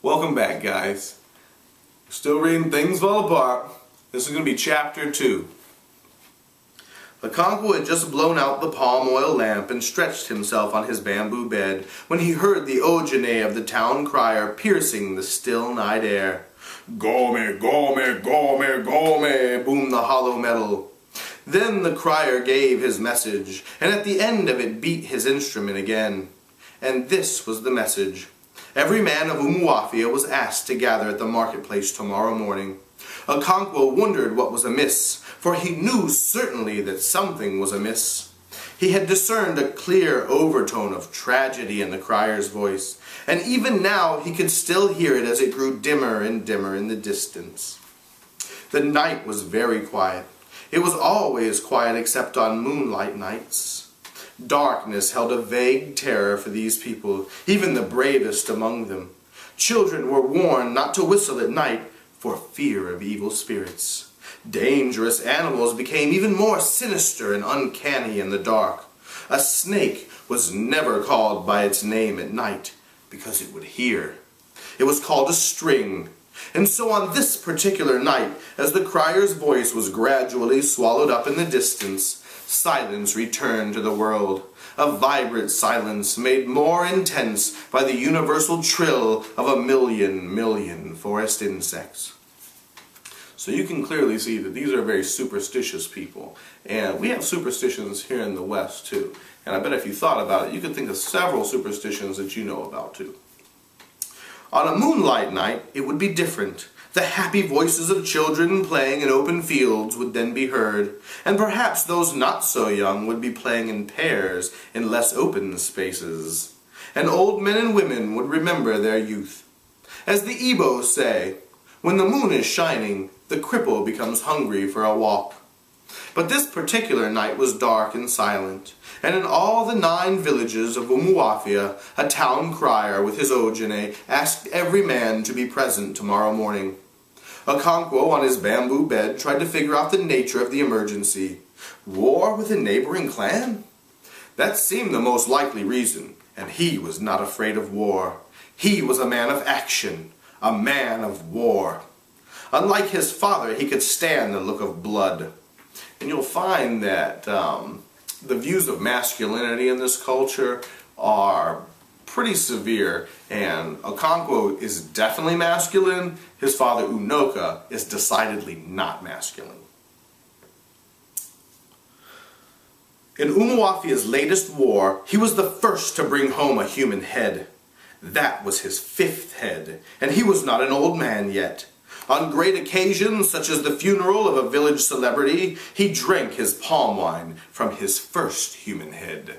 Welcome back, guys. Still reading Things Fall Apart. This is going to be Chapter 2. Okonkwo had just blown out the palm oil lamp and stretched himself on his bamboo bed when he heard the ojane of the town crier piercing the still night air. "Gome, gome, gome, gome," boomed the hollow metal. Then the crier gave his message, and at the end of it beat his instrument again. And this was the message. Every man of Umuafia was asked to gather at the marketplace tomorrow morning. Okonkwo wondered what was amiss, for he knew certainly that something was amiss. He had discerned a clear overtone of tragedy in the crier's voice, and even now he could still hear it as it grew dimmer and dimmer in the distance. The night was very quiet. It was always quiet except on moonlight nights. Darkness held a vague terror for these people, even the bravest among them. Children were warned not to whistle at night for fear of evil spirits. Dangerous animals became even more sinister and uncanny in the dark. A snake was never called by its name at night because it would hear. It was called a string. And so on this particular night, as the crier's voice was gradually swallowed up in the distance, silence returned to the world, a vibrant silence made more intense by the universal trill of a million forest insects. So you can clearly see that these are very superstitious people, and we have superstitions here in the West too. And I bet if you thought about it, you could think of several superstitions that you know about too. On a moonlight night, it would be different. The happy voices of children playing in open fields would then be heard, and perhaps those not so young would be playing in pairs in less open spaces. And old men and women would remember their youth. As the Igbos say, when the moon is shining, the cripple becomes hungry for a walk. But this particular night was dark and silent, and in all the 9 villages of Umuafia, a town crier with his ojane asked every man to be present tomorrow morning. Okonkwo on his bamboo bed tried to figure out the nature of the emergency. War with a neighboring clan? That seemed the most likely reason, and he was not afraid of war. He was a man of action, a man of war. Unlike his father, he could stand the look of blood. And you'll find that the views of masculinity in this culture are pretty severe, and Okonkwo is definitely masculine. His father, Unoka, is decidedly not masculine. In Umuafia's latest war, he was the first to bring home a human head. That was his 5th head, and he was not an old man yet. On great occasions, such as the funeral of a village celebrity, he drank his palm wine from his first human head.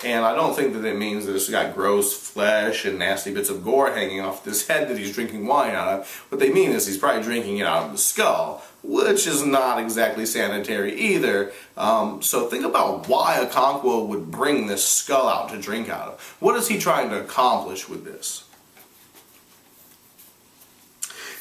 And I don't think that it means that it's got gross flesh and nasty bits of gore hanging off this head that he's drinking wine out of. What they mean is he's probably drinking it out of the skull, which is not exactly sanitary either. So think about why Okonkwo would bring this skull out to drink out of. What is he trying to accomplish with this?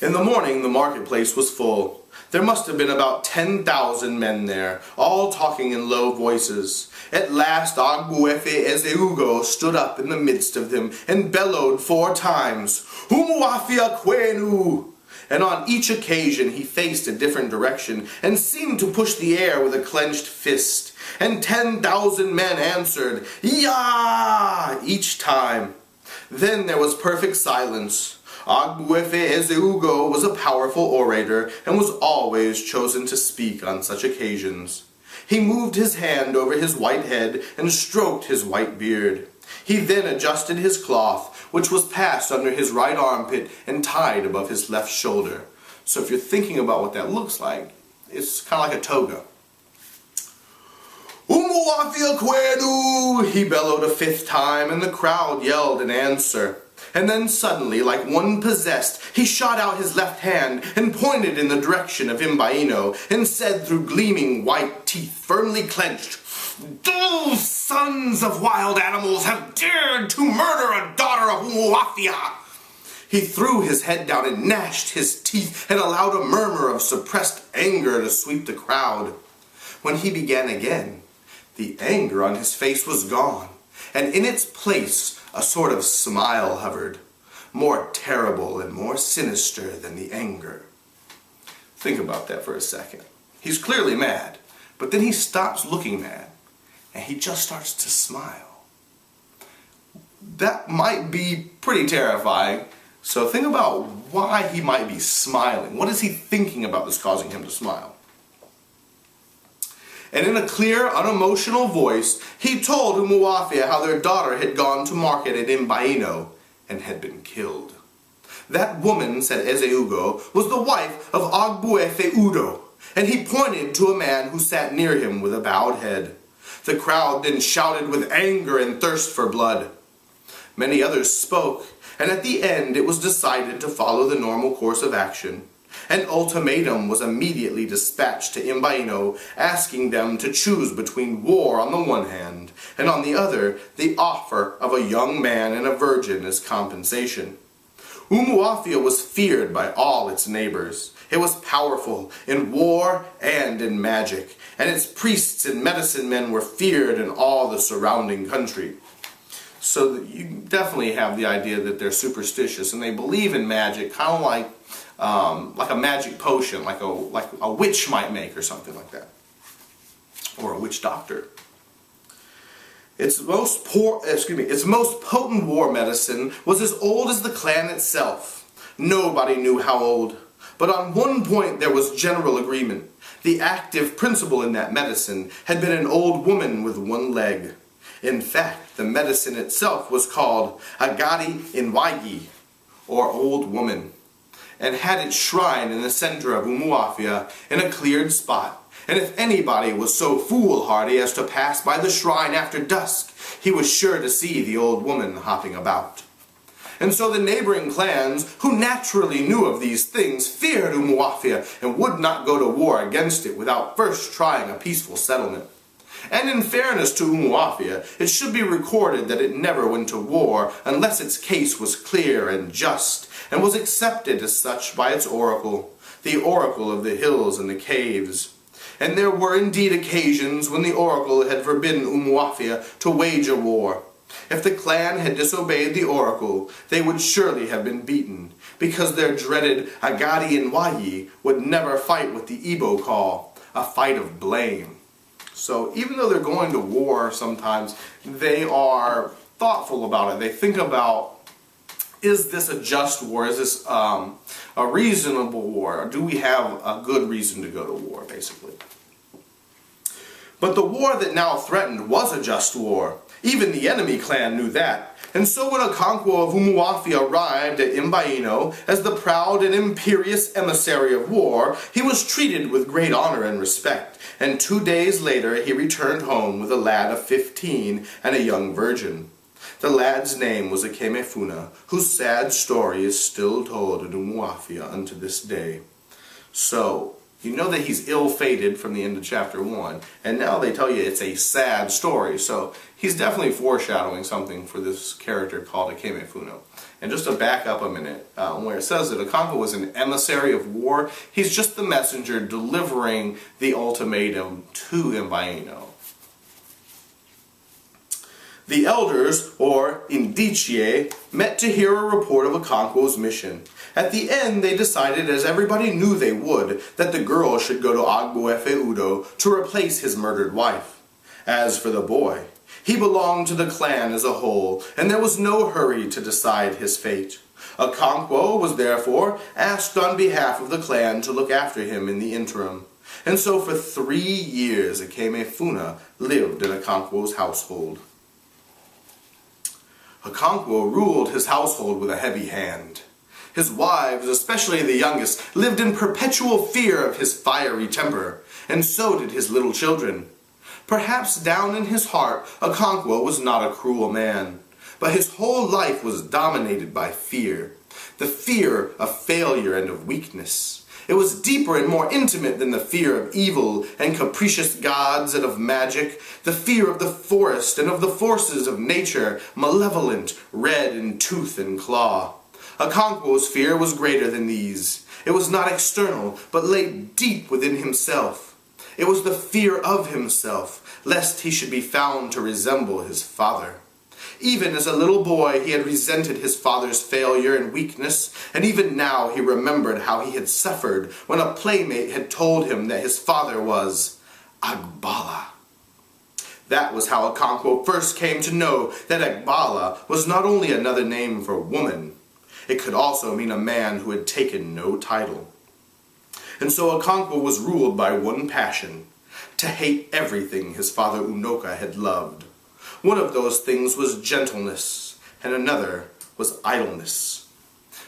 In the morning, the marketplace was full. There must have been about 10,000 men there, all talking in low voices. At last, Agbuefe Ezeugo stood up in the midst of them and bellowed 4 times, "Umuafia Kwenu!" And on each occasion he faced a different direction and seemed to push the air with a clenched fist. And 10,000 men answered, "Ya!" each time. Then there was perfect silence. Agbuefe Ezeugo was a powerful orator and was always chosen to speak on such occasions. He moved his hand over his white head and stroked his white beard. He then adjusted his cloth, which was passed under his right armpit and tied above his left shoulder. So if you're thinking about what that looks like, it's kind of like a toga. "Umuafia Kwenu!" he bellowed a 5th time, and the crowd yelled in answer. And then suddenly, like one possessed, he shot out his left hand and pointed in the direction of Imbaino and said through gleaming white teeth firmly clenched, "Those sons of wild animals have dared to murder a daughter of Umuafia!" He threw his head down and gnashed his teeth and allowed a murmur of suppressed anger to sweep the crowd. When he began again, the anger on his face was gone, and in its place a sort of smile hovered. more terrible and more sinister than the anger. Think about that for a second. He's clearly mad, but then he stops looking mad, and he just starts to smile. That might be pretty terrifying, so think about why he might be smiling. What is he thinking about that's causing him to smile? And in a clear, unemotional voice, he told Umuofia how their daughter had gone to market at Imbaino and had been killed. That woman, said Ezeugo, was the wife of Ogbuefe Udo, and he pointed to a man who sat near him with a bowed head. The crowd then shouted with anger and thirst for blood. Many others spoke, and at the end it was decided to follow the normal course of action. An ultimatum was immediately dispatched to Imbaino, asking them to choose between war on the one hand, and on the other, the offer of a young man and a virgin as compensation. Umuofia was feared by all its neighbors. It was powerful in war and in magic, and its priests and medicine men were feared in all the surrounding country. So you definitely have the idea that they're superstitious and they believe in magic, kind of like a magic potion, like a witch might make or something like that, or a witch doctor. Its most potent war medicine was as old as the clan itself. Nobody knew how old, but on one point there was general agreement. The active principle in that medicine had been an old woman with one leg. In fact, the medicine itself was called Agadi Inwagi, or Old Woman, and had its shrine in the center of Umuofia in a cleared spot. And if anybody was so foolhardy as to pass by the shrine after dusk, he was sure to see the old woman hopping about. And so the neighboring clans, who naturally knew of these things, feared Umuofia and would not go to war against it without first trying a peaceful settlement. And in fairness to Umuofia, it should be recorded that it never went to war unless its case was clear and just, and was accepted as such by its oracle, the oracle of the hills and the caves. And there were indeed occasions when the oracle had forbidden Umuofia to wage a war. If the clan had disobeyed the oracle, they would surely have been beaten, because their dreaded Agadi Inwayi would never fight what the Igbo call a fight of blame. So even though they're going to war sometimes, they are thoughtful about it. They think about, is this a just war? Is this a reasonable war? Or do we have a good reason to go to war, basically? But the war that now threatened was a just war. Even the enemy clan knew that. And so when Okonkwo of Umuofia arrived at Imbaino as the proud and imperious emissary of war, he was treated with great honor and respect. And 2 days later he returned home with a lad of 15 and a young virgin. The lad's name was Ekemefuna, whose sad story is still told in Umuofia unto this day. So, you know that he's ill-fated from the end of chapter 1, and now they tell you it's a sad story, so he's definitely foreshadowing something for this character called Ekemefuna. And just to back up a minute, where it says that Okonkwo was an emissary of war, he's just the messenger delivering the ultimatum to Imbaino. The elders, or Indicie, met to hear a report of Okonkwo's mission. At the end, they decided, as everybody knew they would, that the girl should go to Ogbuefe Udo to replace his murdered wife. As for the boy, he belonged to the clan as a whole, and there was no hurry to decide his fate. Okonkwo was therefore asked on behalf of the clan to look after him in the interim. And so for 3 years Ekemefuna lived in Okonkwo's household. Okonkwo ruled his household with a heavy hand. His wives, especially the youngest, lived in perpetual fear of his fiery temper, and so did his little children. Perhaps down in his heart, Okonkwo was not a cruel man, but his whole life was dominated by fear. The fear of failure and of weakness. It was deeper and more intimate than the fear of evil and capricious gods and of magic, the fear of the forest and of the forces of nature, malevolent, red in tooth and claw. Okonkwo's fear was greater than these. It was not external, but lay deep within himself. It was the fear of himself, lest he should be found to resemble his father. Even as a little boy, he had resented his father's failure and weakness, and even now he remembered how he had suffered when a playmate had told him that his father was Agbala. That was how Okonkwo first came to know that Agbala was not only another name for woman, it could also mean a man who had taken no title. And so Okonkwo was ruled by one passion, to hate everything his father Unoka had loved. One of those things was gentleness, and another was idleness.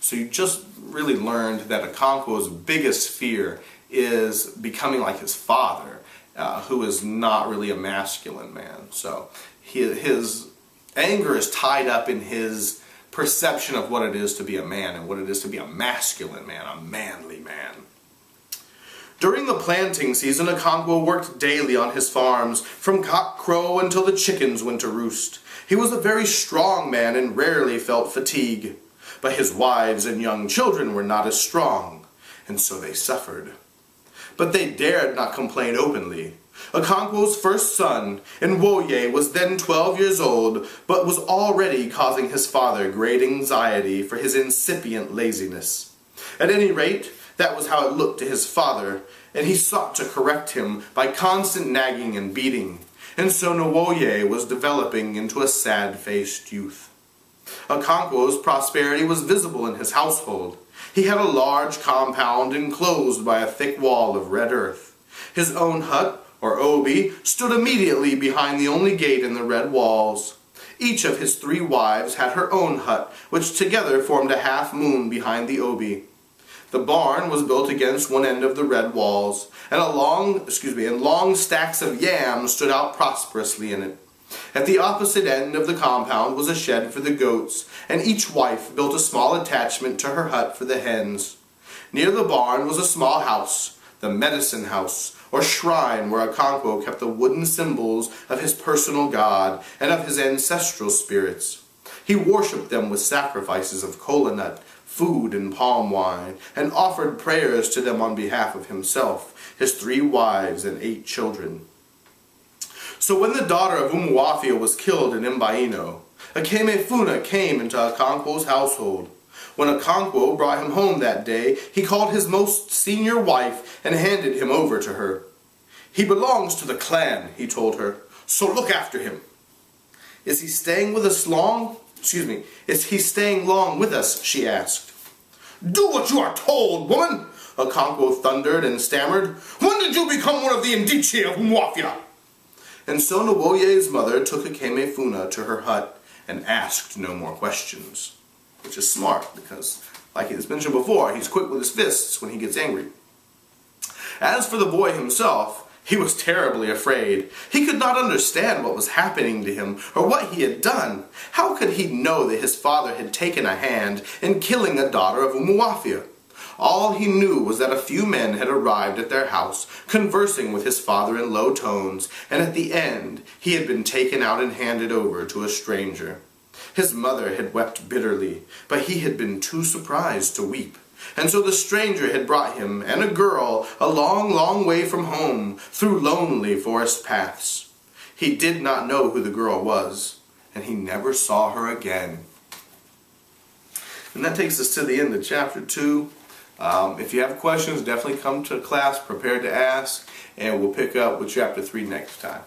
So you just really learned that Okonkwo's biggest fear is becoming like his father, who is not really a masculine man. So his anger is tied up in his perception of what it is to be a man and what it is to be a masculine man, a manly man. During the planting season, Okonkwo worked daily on his farms, from cock-crow until the chickens went to roost. He was a very strong man and rarely felt fatigue. But his wives and young children were not as strong, and so they suffered. But they dared not complain openly. Okonkwo's first son, Nwoye, was then 12 years old, but was already causing his father great anxiety for his incipient laziness. At any rate, that was how it looked to his father, and he sought to correct him by constant nagging and beating. And so Nwoye was developing into a sad-faced youth. Okonkwo's prosperity was visible in his household. He had a large compound enclosed by a thick wall of red earth. His own hut, or obi, stood immediately behind the only gate in the red walls. Each of his 3 wives had her own hut, which together formed a half-moon behind the obi. The barn was built against one end of the red walls, and long stacks of yams stood out prosperously in it. At the opposite end of the compound was a shed for the goats, and each wife built a small attachment to her hut for the hens. Near the barn was a small house, the medicine house, or shrine, where Okonkwo kept the wooden symbols of his personal god and of his ancestral spirits. He worshipped them with sacrifices of kola nut, food, and palm wine, and offered prayers to them on behalf of himself, his 3 wives, and 8 children. So when the daughter of Umuwafia was killed in Mbaino, Akemefuna came into Okonkwo's household. When Okonkwo brought him home that day, he called his most senior wife and handed him over to her. "He belongs to the clan," he told her, "so look after him." Is he staying long with us?" she asked. "Do what you are told, woman," Okonkwo thundered and stammered. "When did you become one of the Indici of Umuwafia?" And so Nwoye's mother took Akemefuna to her hut and asked no more questions. Which is smart, because, like it's mentioned before, he's quick with his fists when he gets angry. As for the boy himself, he was terribly afraid. He could not understand what was happening to him, or what he had done. How could he know that his father had taken a hand in killing a daughter of Umuwafia? All he knew was that a few men had arrived at their house, conversing with his father in low tones, and at the end he had been taken out and handed over to a stranger. His mother had wept bitterly, but he had been too surprised to weep. And so the stranger had brought him and a girl a long, long way from home, through lonely forest paths. He did not know who the girl was, and he never saw her again. And that takes us to the end of chapter 2. If you have questions, definitely come to class prepared to ask, and we'll pick up with chapter 3 next time.